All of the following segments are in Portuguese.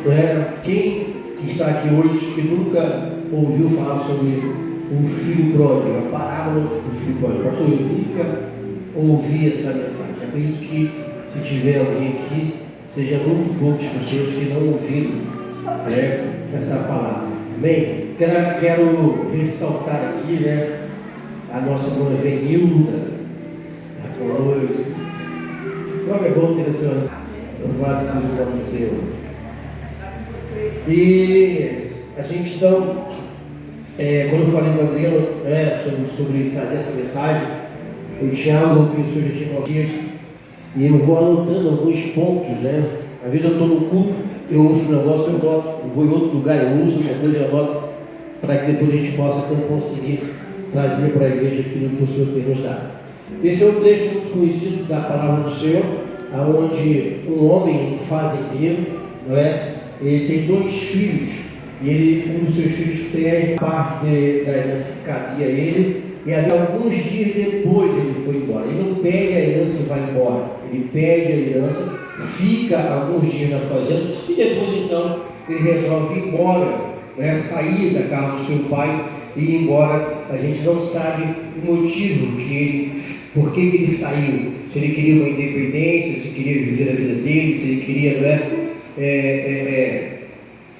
Né? Quem que está aqui hoje que nunca ouviu falar sobre o filho pródigo, a parábola do filho pródigo? Pastor, eu nunca ouvi essa mensagem. Acredito que se tiver alguém aqui, seja muito poucas pessoas que não ouviram, né, essa palavra. Amém? Quero ressaltar aqui, né, a nossa irmã Venilda, conosco. Como é bom ter a senhora. Louvado seja o nome do Senhor. E a gente então, quando eu falei com o Adriano, sobre trazer essa mensagem, eu tinha algo que o Senhor já tinha colocado e eu vou anotando alguns pontos, né? Às vezes eu estou no culto, eu ouço um negócio, eu anoto, eu vou em outro lugar, eu ouço uma coisa, eu anoto, para que depois a gente possa então conseguir trazer para a igreja aquilo que o Senhor tem nos dado. Esse é um trecho muito conhecido da palavra do Senhor, onde um homem, um fazendeiro, não é? Ele tem 2 filhos, e um dos seus filhos perde parte da herança que cabia a ele, e ali, alguns dias depois ele foi embora. Ele não perde a herança e vai embora, ele perde a herança, fica alguns dias na fazenda, e depois então ele resolve ir embora, né? Sair da casa do seu pai e ir embora. A gente não sabe o motivo por que ele saiu, se ele queria uma independência, se queria viver a vida dele, se ele queria,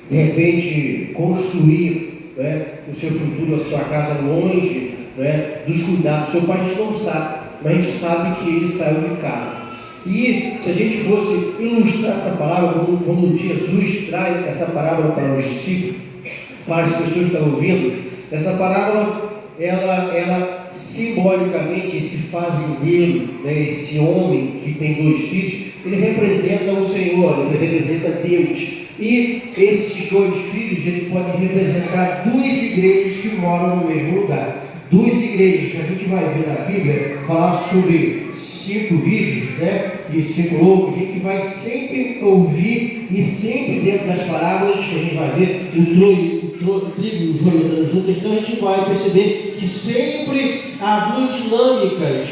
de repente, construir, o seu futuro, a sua casa longe, dos cuidados do seu pai. A gente não sabe, mas a gente sabe que ele saiu de casa. E se a gente fosse ilustrar essa palavra, quando Jesus traz essa palavra para os discípulos, para as pessoas que estão ouvindo, essa palavra, ela simbolicamente, esse fazendeiro, esse homem que tem 2 filhos, ele representa o Senhor, ele representa Deus. E esses 2 filhos, ele pode representar 2 igrejas que moram no mesmo lugar. 2 igrejas que a gente vai ver na Bíblia, falar sobre 5 virgens, e 5 loucos. A gente vai sempre ouvir, e sempre dentro das parábolas que a gente vai ver, o trigo e o joio andando juntos. Então a gente vai perceber que sempre há 2 dinâmicas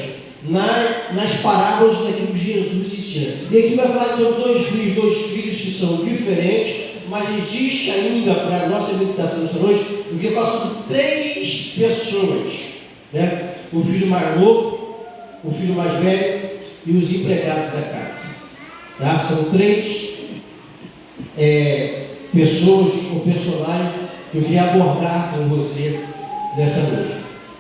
nas parábolas daquilo que Jesus ensina. E aqui vai falar de 2 filhos que são diferentes, mas existe ainda, para a nossa meditação essa noite, eu queria falar sobre 3 pessoas, o filho mais novo, o filho mais velho e os empregados da casa. São 3 pessoas ou personagens que eu queria abordar com você nessa noite.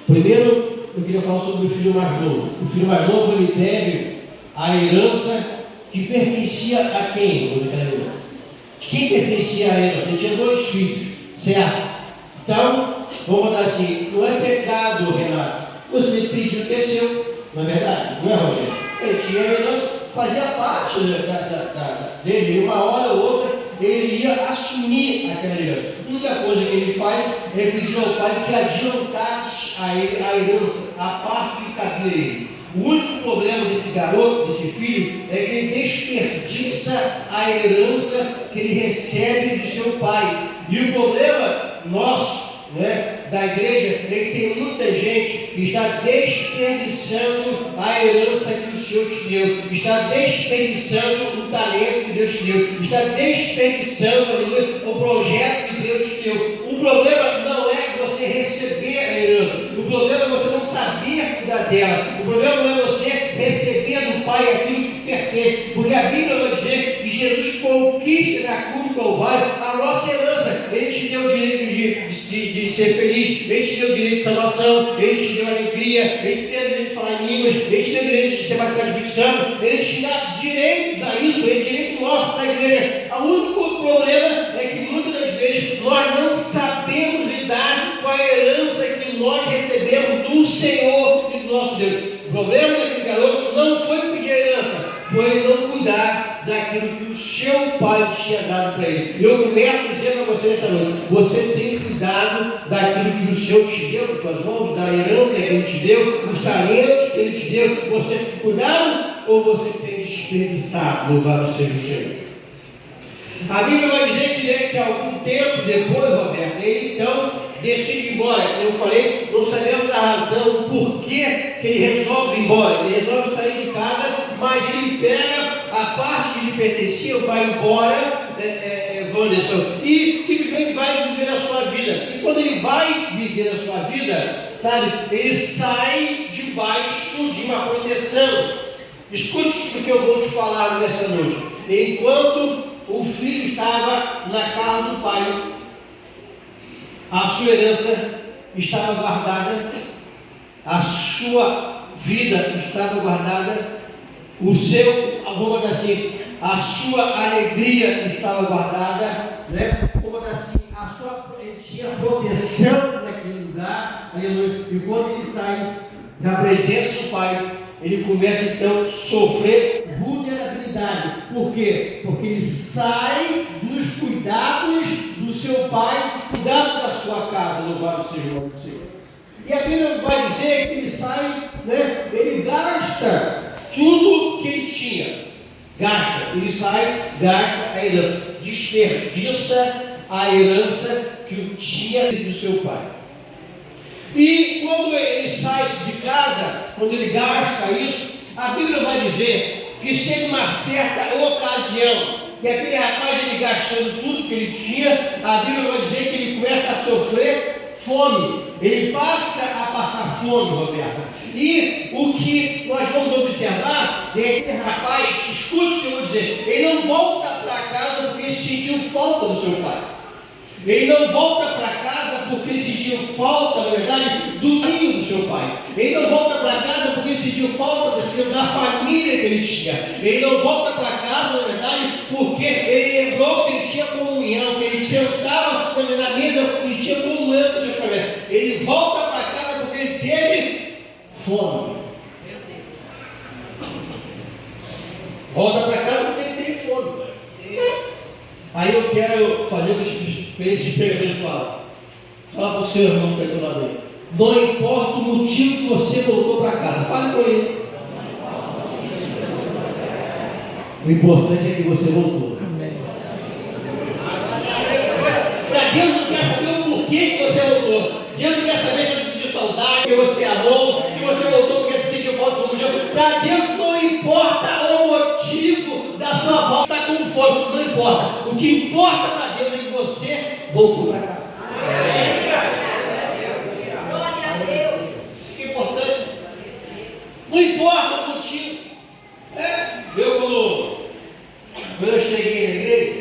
Primeiro, eu queria falar sobre o filho mais novo. O filho mais novo, ele pega a herança que pertencia a quem? Quem pertencia a herança? Ele tinha 2 filhos, certo? Então, vamos botar assim, não é pecado, Renato, você pediu que é seu, não é verdade? Não é, Rogério? Ele tinha a herança, fazia parte dele, e uma hora ou outra ele ia assumir aquela herança. A única coisa que ele faz é pedir ao pai que adiantasse a herança, a parte que cabia a ele. O único problema desse garoto, desse filho, é que ele desperdiça a herança que ele recebe do seu pai. E o problema nosso, da igreja, é que tem muita gente que está desperdiçando a herança que o Senhor te deu, está desperdiçando o talento que Deus te deu, está desperdiçando o projeto que Deus te deu. O problema não é você receber a herança, o problema é você não saber cuidar dela, o problema não é você receber do Pai aquilo que pertence, porque a Bíblia vai dizer que Jesus conquista na cruz do Calvário a nossa herança. Ele te deu o direito de ser feliz, Ele te deu o direito de salvação, Ele te deu alegria, Ele te deu o direito de falar em línguas, Ele te deu o direito de ser batizado de Espírito Santo, Ele te dá direitos a isso, Ele é direito nosso da igreja. O único problema é que muitas das vezes nós não sabemos lidar com a herança que nós recebemos do Senhor e do nosso Deus. O problema daquele garoto não foi pedir a herança, foi não cuidar daquilo que o seu pai tinha dado para ele. Eu começo dizendo para você nessa noite: você tem cuidado daquilo que o Senhor te deu nas tuas mãos, da herança que Ele te deu, dos talentos que Ele te deu. Você tem cuidado ou você tem desperdiçado? Louvado seja o Senhor. A Bíblia vai dizer que algum tempo depois, Roberto, ele então decide ir embora. Eu falei, não sabemos a razão por que ele resolve ir embora. Ele resolve sair de casa, mas ele pega a parte que lhe pertencia, vai embora, condição. E simplesmente vai viver a sua vida. E quando ele vai viver a sua vida, sabe, ele sai debaixo de uma proteção. Escute o que eu vou te falar nessa noite. Enquanto o filho estava na casa do pai, a sua herança estava guardada, a sua vida estava guardada, o seu, vamos dizer assim, a sua alegria estava guardada, né? Vamos dizer assim, ele tinha proteção naquele lugar, aleluia. E quando ele sai da presença do pai, ele começa então a sofrer vulnerabilidade. Por quê? Porque ele sai dos cuidados do seu pai, dos cuidados da sua casa, louvado seja o nome do Senhor. E a Bíblia vai dizer que ele sai, né? Ele gasta tudo que ele tinha. Ele sai, gasta a herança, desperdiça a herança que tinha do seu pai. E quando ele sai de casa, quando ele gasta isso, a Bíblia vai dizer que chega uma certa ocasião, e aquele rapaz, ele gastando tudo que ele tinha, a Bíblia vai dizer que ele começa a sofrer fome. Ele passa a passar fome, Roberto. E o que nós vamos observar é que aquele rapaz, escute o que eu vou dizer, ele não volta para casa porque ele sentiu falta do seu pai. Ele não volta para casa porque ele sentiu falta, na verdade, do carinho do seu pai. Ele não volta para casa porque ele sentiu falta da família que ele tinha. Ele não volta para casa, na verdade, porque ele lembrou que ele tinha comunhão, que ele sentava na mesa e tinha comunhão com seus familiares. Ele volta para casa porque ele teve fome. Volta para casa porque ele teve fome. Aí eu quero fazer o que esse pregador fala. Fala para o seu irmão que está do lado dele. Não importa o motivo que você voltou para casa. Fale com ele. O importante é que você voltou. Para Deus não quer saber o porquê que você voltou. Deus não quer saber se você sentiu saudade, que você amou, se você voltou porque você sentiu falta do Deus. Para Deus não importa o motivo da sua volta. Está com fome, não importa. O que importa para Deus é que você voltou para casa. Glória a Deus. Isso que é importante. Não importa o motivo. Quando eu cheguei na igreja,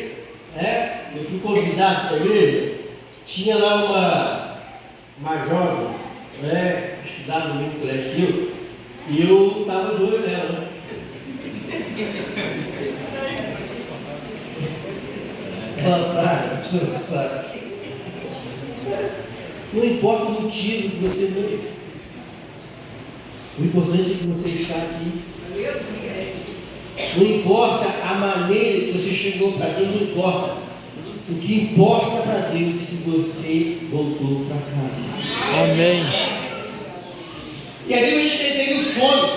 eu fui convidado para a igreja. Tinha lá uma jovem, estudava no mesmo colégio que eu, e eu estava de olho nela, Ela sabe, a pessoa sabe. Não importa o motivo que você veio. O importante é que você está aqui. Não importa a maneira que você chegou para Deus, não importa. O que importa para Deus é que você voltou para casa. Amém. E a Bíblia diz que ele teve fome.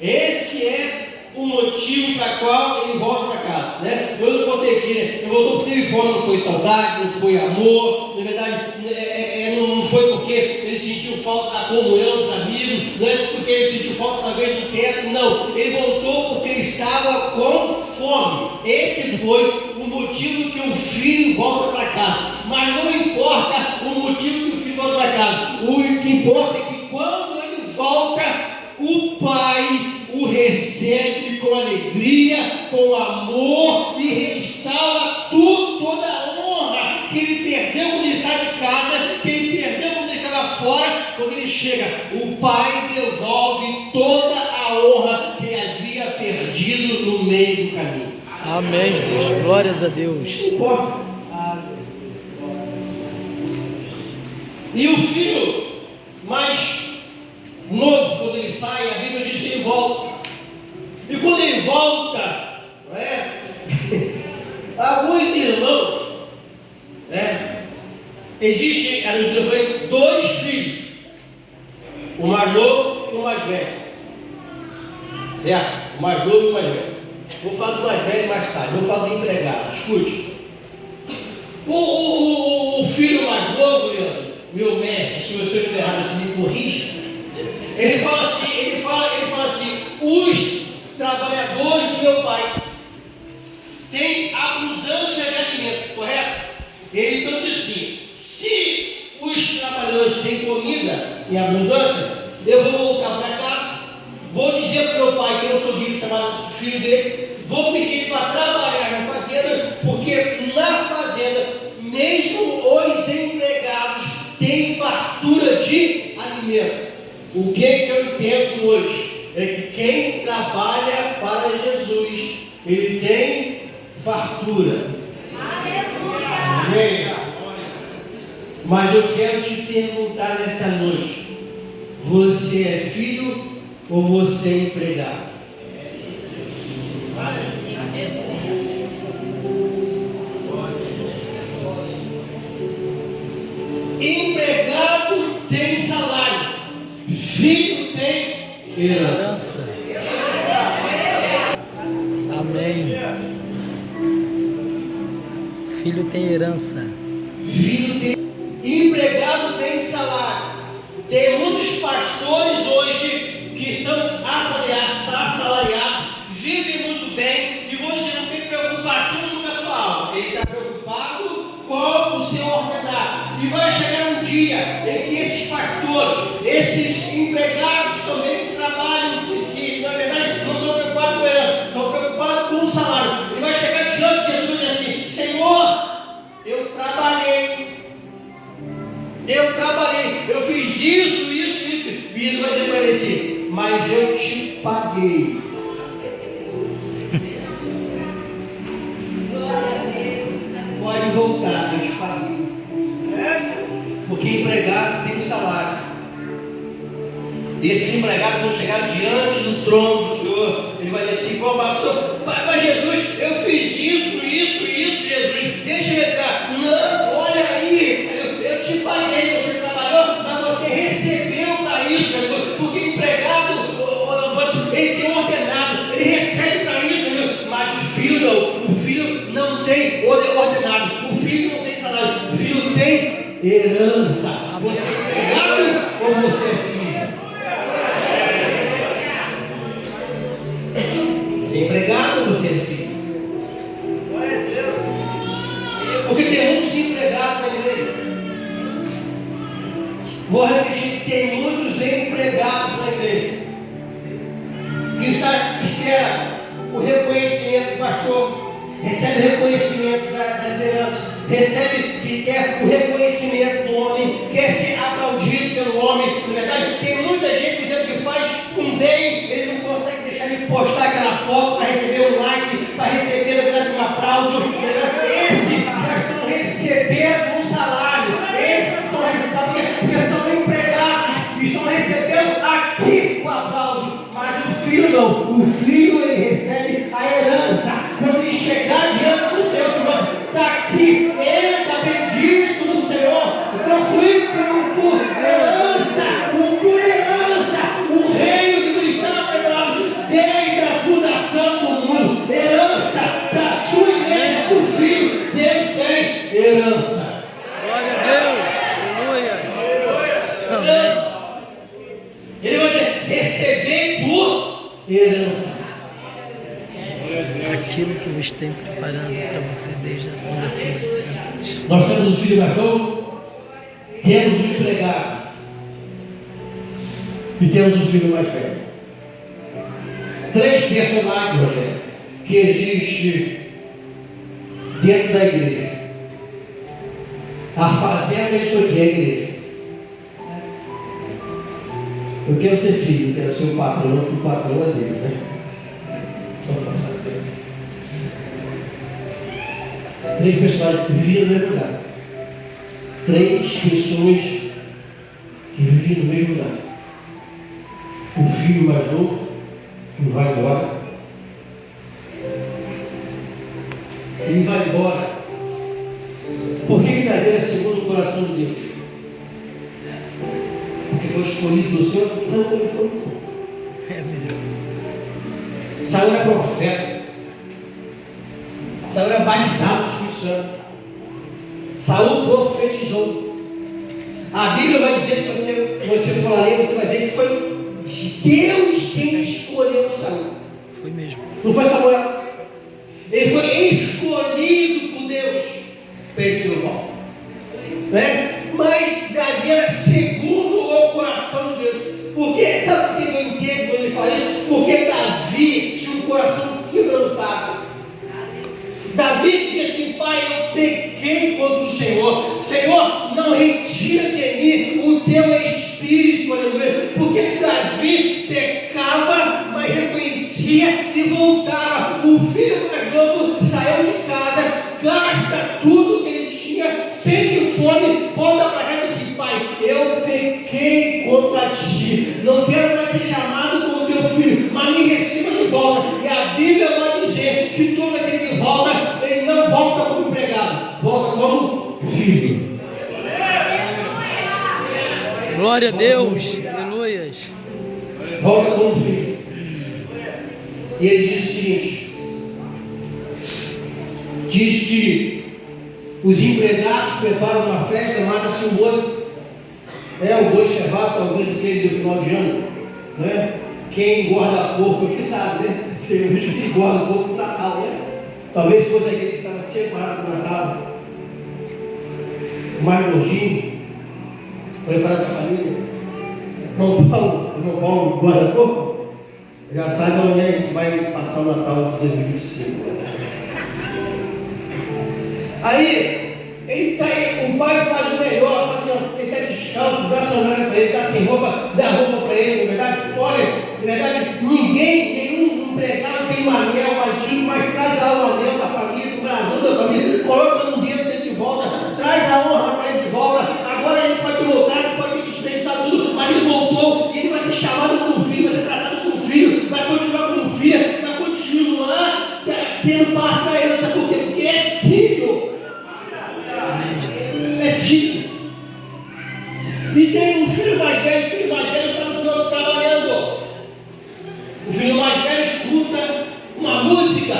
Esse é o motivo para qual ele volta para casa, né? Eu não botei aqui, né? Ele voltou porque teve fome, não foi saudade, não foi amor, na verdade, não foi porque ele sentiu falta da comunhão dos amigos, não é porque ele sentiu falta talvez do teto, não. Ele voltou porque ele estava com fome. Esse foi o motivo que o filho volta para casa. Mas não importa o motivo que o filho volta para casa. O que importa é que quando ele volta, o pai o recebe com alegria, com amor e restaura tudo, toda a honra que ele perdeu quando ele sai de casa, que ele perdeu quando ele estava fora. Quando ele chega, o pai devolve toda a honra que ele havia perdido no meio do caminho. Amém, Jesus. Glórias a Deus. Não importa. E o filho mais novo, quando ele sai, a Bíblia diz que ele volta. E quando ele volta, alguns irmãos, existe, foi 2 filhos, o mais novo e o mais velho, certo? O mais novo e o mais velho. Vou falar do mais velho mais tarde, vou falar do empregado. Escute, o filho mais novo, Leandro, meu mestre, se você estiver errado, você me corrija. Ele fala assim, os trabalhadores do meu pai têm abundância de alimento, correto? Ele então disse assim: se os trabalhadores têm comida em abundância, eu vou voltar para casa, vou dizer para o meu pai, que eu não sou digno de chamar filho dele, vou pedir para trabalhar na fazenda, porque na fazenda, mesmo os empregados têm fartura de alimento. O que eu entendo hoje é que quem trabalha para Jesus, ele tem fartura. Aleluia! Amém? Mas eu quero te perguntar nesta noite: você é filho ou você é empregado? Empregado tem salário, filho tem herança. Amém. Filho tem herança. Filho tem, empregado tem salário. Tem muitos pastores hoje que são assalariados, vivem muito bem, e hoje não tem preocupação com a sua alma. Ele está preocupado com o seu ordenado. E vai chegar um dia em que esses pastores, esses empregados também que trabalham, que na verdade não estão preocupados com herança, estão preocupados com o salário. Ele vai chegar diante de Jesus e dizer assim: Senhor, eu trabalhei, eu fiz isso, e isso vai dizer para ele assim: mas eu te paguei. Pode voltar, eu te paguei. Porque empregado tem um salário. E esses empregados vão chegar diante do trono do Senhor. Ele vai dizer assim: mas Jesus, eu fiz isso, Jesus, deixa eu entrar. Não, olha aí, eu te paguei, você trabalhou, mas você recebeu para isso, porque empregado, ele tem um ordenado, ele recebe para isso, mas o filho não tem ordenado, o filho não tem salário, o filho tem herança. Você é empregado ou você é filho? Você é empregado ou você é filho? Porque tem muitos empregados na igreja. Vou repetir: tem muitos empregados na igreja que espera o reconhecimento do pastor, recebe o reconhecimento da liderança, recebe que quer o reconhecimento do homem, quer ser aplaudido pelo homem. Na verdade, tem muita gente dizendo que faz um bem, ele não consegue deixar de postar aquela foto para receber um like, para receber, na verdade, um aplauso. Esses já estão recebendo um salário, esses são porque são empregados, estão recebendo aqui o aplauso, mas o filho não. O filho, ele recebe a herança. Quando ele chegar diante do Senhor, está aqui, ele está bendito no Senhor, possuído por herança, o reino que está preparado desde a fundação do mundo. Herança da sua igreja, o filho dele tem herança. Glória a Deus. Aleluia. Herança. Ele vai dizer: receber por herança. Aquilo que vos tem preparado para você desde a fundação dos séculos. Nós temos um filho mais novo, temos um empregado e temos um filho mais velho. 3 personagens, Rogério, que existem dentro da igreja. A fazenda é isso aqui, é a igreja. Eu quero ser filho, eu quero ser o patrão, porque o patrão é Deus, né? Só para fazer. 3 personagens que viviam no mesmo lugar. 3 pessoas que viviam no mesmo lugar. O filho mais novo, que vai embora. Ele vai embora. Por que ele está vendo segundo o coração de Deus? Porque foi escolhido do Senhor, Saul ele foi. É melhor. Saul era profeta. Saul era batizado do Espírito Santo. Saul profetizou. A Bíblia vai dizer, se você for ler, você vai ver que foi Deus quem escolheu Saul. Foi mesmo. Não foi Samuel. Ele foi escolhido por Deus. feito pelo pau. Né? Mas Davi era segundo o coração de Deus. Porque, sabe por que eu entendo quando ele fala isso? Porque Davi tinha um coração quebrantado. Davi dizia assim: Pai, eu pequei contra o Senhor. Senhor, não retira de mim o teu espírito, aleluia. Porque Davi pecava, mas reconhecia e voltava. O filho mais novo saiu de casa, gasta tudo que ele tinha, sente fome, volta para casa e diz: Pai, eu pequei contra ti, não quero mais ser chamado como teu filho, mas me receba de volta. E a Bíblia vai dizer que todo aquele que volta, ele não volta como empregado, volta como filho. Glória a Deus, aleluias. Volta como filho. E ele diz o seguinte: diz que os empregados preparam uma festa, mata-se um boi. O boi cevado, talvez aquele do final de ano, né? Quem engorda porco aqui sabe, né? Tem gente que engorda porco no Natal, né? Talvez fosse aquele que estava separado do Natal, o mais nojinho, preparado para a família. Irmão Paulo engorda porco, já sabe onde a gente vai passar o Natal de 2025. Aí, o pai faz o melhor, fala assim: ele está descalço, dá sandália para ele, está sem roupa, dá roupa para ele, na verdade. Olha, na verdade, nenhum empregado tem um anel, mas traz lá o anel da família, o brasão da família, coloca no dedo dele de volta, traz a honra para ele de volta. Agora ele pode voltar, pode ter dispensado tudo, mas ele voltou, e ele vai ser chamado como filho, vai ser tratado como filho, vai continuar como filho, vai continuar tendo parte da herança. Por quê? Porque é filho. É filho. E tem um filho mais velho, o filho mais velho está no campo trabalhando. O filho mais velho escuta uma música,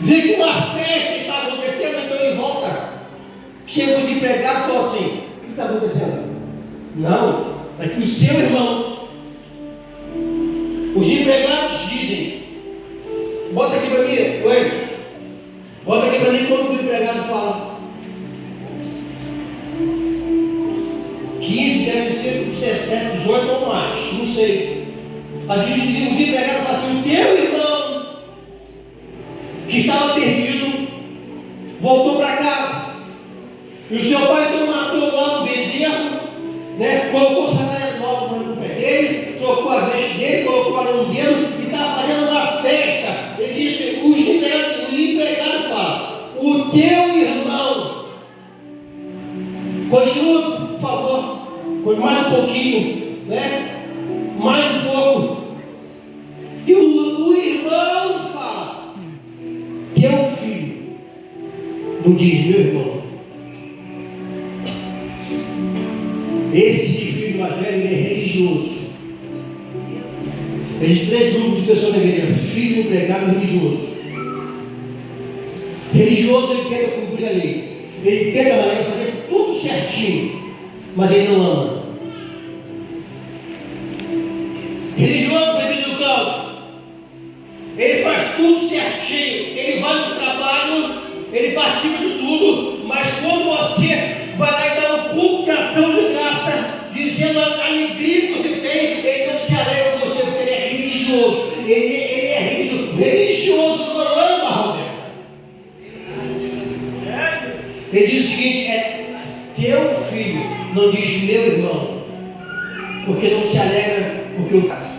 vê que uma festa está acontecendo, então ele volta. Chega os empregados e fala assim: o que está acontecendo? Não, é que o seu irmão. Os empregados dizem: bota aqui para mim, bota aqui para mim quando o empregado fala. 15 deve ser 17, 18 ou mais, não sei. Às vezes os empregados falam assim: o teu irmão, que estava perdido, voltou para casa. E o seu pai então matou lá um bezerro, né? Colocou sandália nova no pé dele, trocou a veste dele, colocou a no dedo e estava fazendo uma festa. Ele disse: o empregado fala: o teu irmão. Continua, por favor, mais um pouquinho, né? Mais um pouco. E o irmão fala: teu filho. Não diz meu irmão. Esse filho mais velho, ele é religioso. Existem 3 grupos de pessoas na igreja: filho, empregado e religioso. Religioso, ele tenta cumprir a lei, ele tenta a maneira de fazer tudo certinho, mas ele não ama. Religioso, bebê do campo, ele faz tudo certinho, ele vai no trabalho, ele participa de tudo, mas quando você vai lá e dá um culto de ação de graça, dizendo a alegria que você tem, ele não se alegra com você, porque ele é religioso. Ele é religioso. Religioso não ama, Roberto. Ele diz o seguinte: é teu filho, não diz meu irmão, porque não se alegra porque eu faço.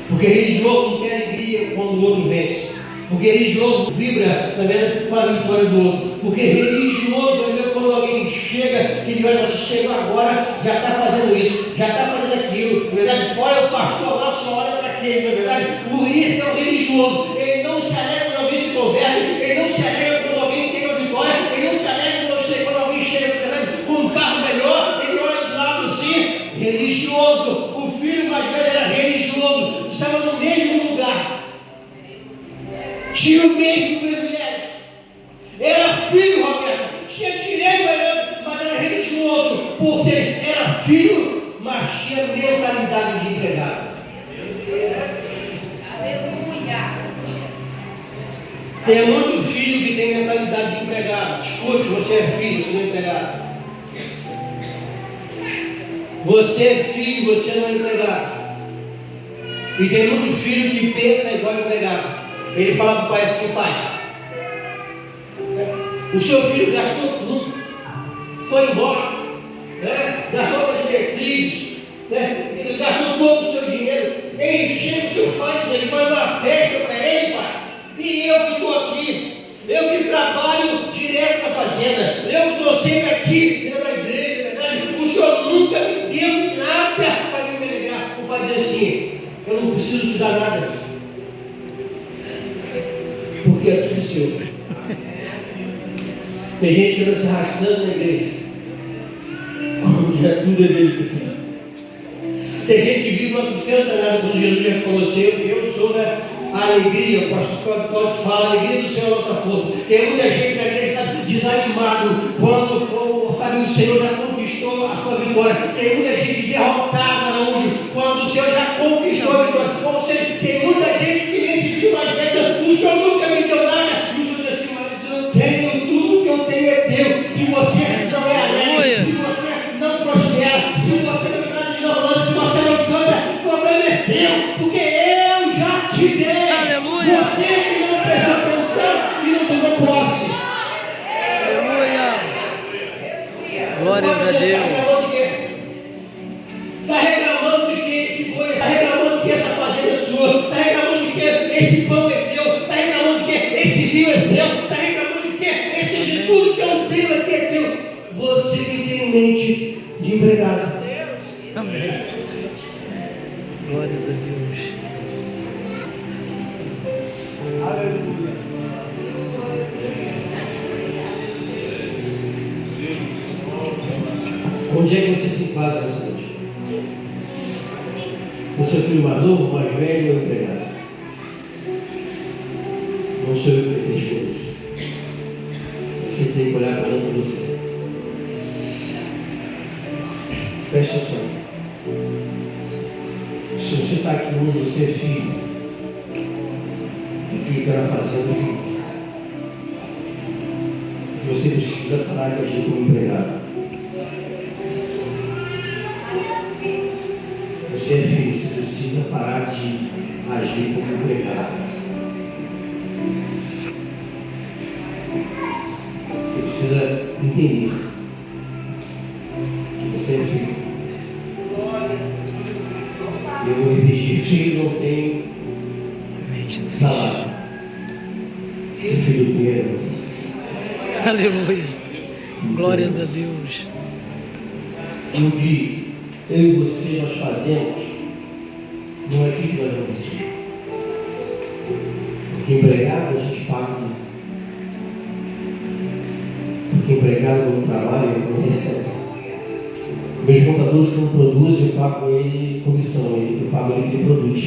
Porque religioso não tem alegria quando o outro vence. Porque religioso vibra também com a vitória do outro. Porque religioso é quando alguém chega, que ele vai, chega agora, já está fazendo isso, já está fazendo aquilo. Na verdade, olha o pastor, agora só olha para aquele. Na verdade, por isso é o religioso. Ele não se alegra quando alguém se converte, ele não se alegra quando alguém tem uma vitória, ele não se alegra quando alguém chega, na verdade, com um carro melhor, ele olha de lado assim. Religioso. O filho mais velho era religioso, estava no mesmo lugar, tinha o mesmo privilégio, era filho, Roberto, tinha direito a herança, mas era religioso, por ser, era filho, mas tinha mentalidade de empregado. Aleluia. Tem muito filho que tem mentalidade de empregado. Escute, você é filho, você não é empregado. Você é filho, você não é empregado. E tem muito filho que pensa igual empregado. Ele fala para o pai assim: pai, o seu filho gastou tudo, foi embora, né? Gastou com as diretrizes, né? Ele gastou todo o seu dinheiro. Ele chega, o senhor faz isso aí, faz uma festa para ele, pai. E eu que estou aqui, eu que trabalho direto na fazenda, eu que estou sempre aqui dentro da igreja, verdade? O senhor nunca me deu nada para me alegrar. O pai diz assim: eu não preciso te dar nada, porque é tudo seu. Tem gente que anda se arrastando na igreja, como que é tudo dele do céu. Tem gente que vive uma cristã danada, quando Jesus já falou assim: eu sou a alegria, o pastor Paulo fala, a alegria do Senhor é a nossa força. Tem muita gente na igreja, sabe, desanimado, quando sabe, o Senhor já conquistou a sua vitória. Tem muita gente derrotada, anjo, quando o Senhor já conquistou a vitória. Ou seja, tem muita gente que nem se viu mais velho, o Senhor nunca me deu nada. E o Senhor diz assim: mas eu tenho tudo que eu tenho é teu. Que você não é alegre, se você não prospera, se você não está desnormando, se você não canta, o problema é seu, porque eu já te dei. Aleluia. Você que não prestou atenção e não tomou posse. Aleluia. Glórias a Deus. Está reclamando de que esse boi, está reclamando de que essa fazenda é sua, está reclamando de que esse pão é seu, está reclamando de que esse vinho é seu, está reclamando de que esse de tudo que eu tenho aqui é teu. Você que tem mente de empregado. Amém. Glórias a Deus. Aleluia. Onde é que você se enquadra nessa noite? Você é o filho mais novo, mais velho ou empregado? Não sou eu que respondo isso. Você tem que olhar para dentro de você. Preste atenção. Se você está aqui hoje, você é filho. E que está fazendo filho. Você precisa parar de agir como empregado. Você é filho, você precisa parar de agir como empregado. Você precisa entender que você é filho. Eu vou repetir: filho não tem salário. E filho tem herança. Aleluia. Glórias a Deus. E o que eu e você nós fazemos não é aquilo que nós vamos fazer. Porque empregado a gente paga. Porque empregado no trabalho ele não recebe. Meus contadores, quando produzem, eu pago ele comissão, eu pago ele que ele produz.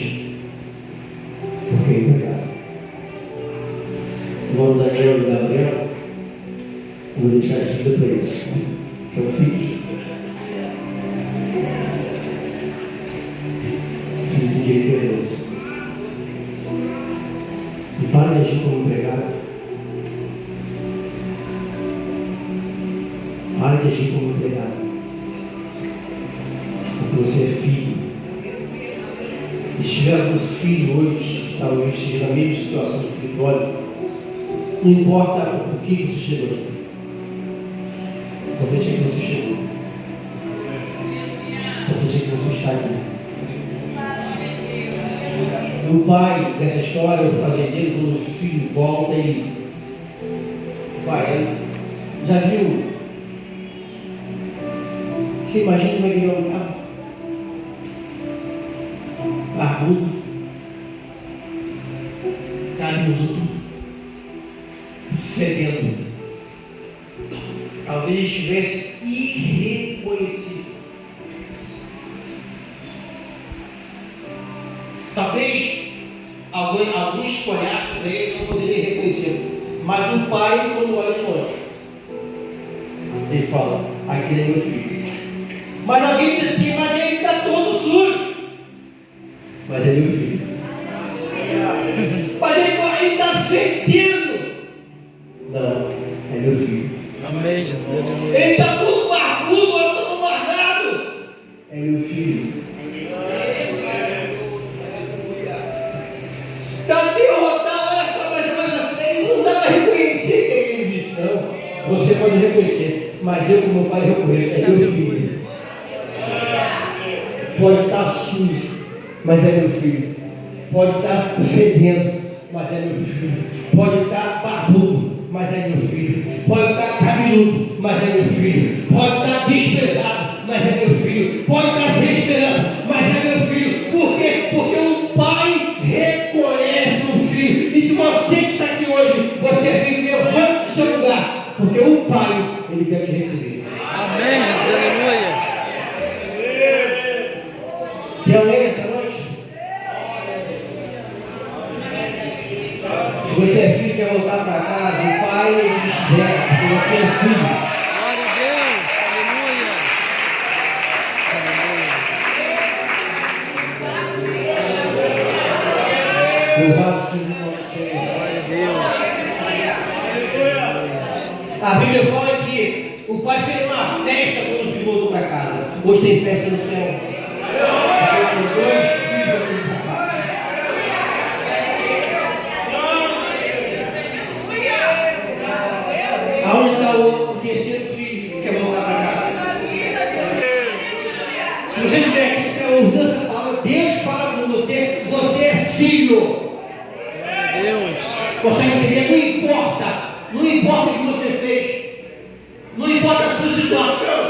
Porque é empregado. O nome da Daniel e do Gabriel, eu vou deixar a dívida para eles. São filhos. Filho de direito à herança. E para de agir como empregado. Para de agir como empregado. Porque você é filho. E se tiver algum filho hoje, talvez esteja na mesma situação de filho, olha, não importa por que você chegou aqui. O importante é que você chegou. O importante é que você está aqui. O pai dessa história, o fazendeiro, quando o filho volta e pai, já viu? Você imagina como é que ele vai ficar? Barbudo, cabeludo, fedendo. Talvez estivesse irreconhecível. Talvez alguns olhassem para ele não poderia reconhecer. Mas o pai, quando olha de longe, ele fala: aquele é meu filho. Mas alguém diz assim: mas ele está todo sujo. Mas é meu filho. Mas ele está fedendo. Não, é meu filho. Amém, Jesus. Aleluia. Ele está tudo barbudo, eu estou todo largado. É meu filho. Está derrotado, olha só, mas ele não dá para reconhecer quem ele diz. Não, você pode reconhecer, mas eu como pai reconheço, é meu filho. Pode estar sujo, mas é meu filho. Pode estar fedendo, mas é meu filho. Pode estar barbudo, mas é meu filho. Pode estar cabeludo, mas é meu filho. Pode estar desprezado, mas é meu filho. Pode estar sem esperança, mas é meu filho. Por quê? Porque o pai reconhece o filho. E se você que está aqui hoje, você é filho, levante do seu lugar, porque o pai, ele quer te receber. Amém, Jesus. Aleluia. Quer alguém essa noite? Se você é filho, quer voltar para casa, o pai te espera, porque você é filho. Glória a Deus. Aleluia. Louvado seja o nome do Senhor. Glória a Deus. A Bíblia fala que o pai fez uma festa quando o filho voltou para casa. Hoje tem festa no céu. Tem dois filhos voltando para casa. Aonde está o terceiro filho que quer voltar para casa? Se você tiver aqui, você ouviu essa palavra, Deus fala com você, você é filho. Glória a Deus. Consegue entender? Não importa o que você fez, não importa a sua situação,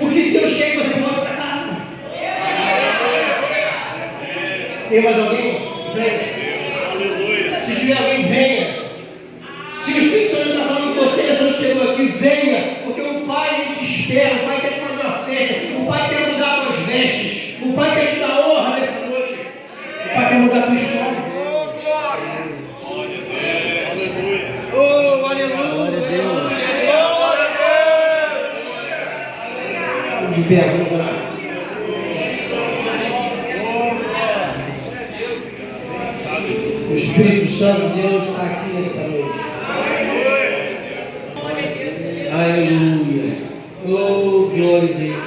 o que Deus quer que você volte para casa. Tem mais alguém? Venha. Se tiver alguém, venha. Se o Espírito Santo está falando com você, você não chegou aqui, venha, porque o Pai te espera, o Pai quer te fazer uma festa, o Pai quer mudar suas vestes, o Pai quer te dar honra nessa noite, o Pai quer mudar a tua história. Oh, aleluia! Glória a Deus. Vamos de pé, vamos orar. O Espírito Santo de Deus está aqui nessa noite. Aleluia. Oh, glória a Deus.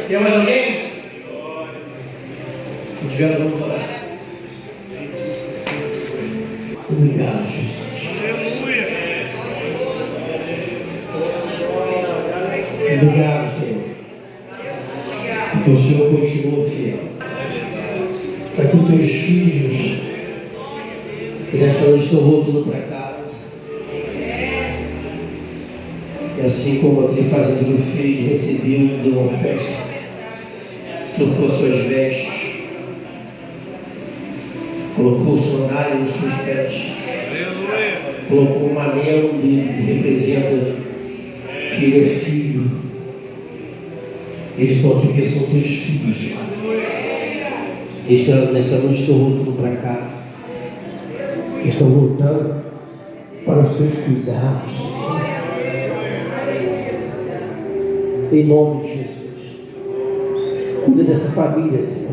Tem mais alguém? Se tiver, vamos orar. Obrigado, Jesus. Obrigado, Senhor. Porque o Senhor continua fiel. Para que os teus filhos, que nesta noite estão voltando para casa, e assim como aquele fazendeiro fez, recebeu, deu uma festa, trocou suas vestes, colocou o sandália nos seus pés, colocou um anel que representa que ele é filho. Eles estão aqui porque são teus filhos. Nessa noite estão voltando para casa. Estão voltando para os seus cuidados. Em nome de Jesus. Cuida dessa família, Senhor.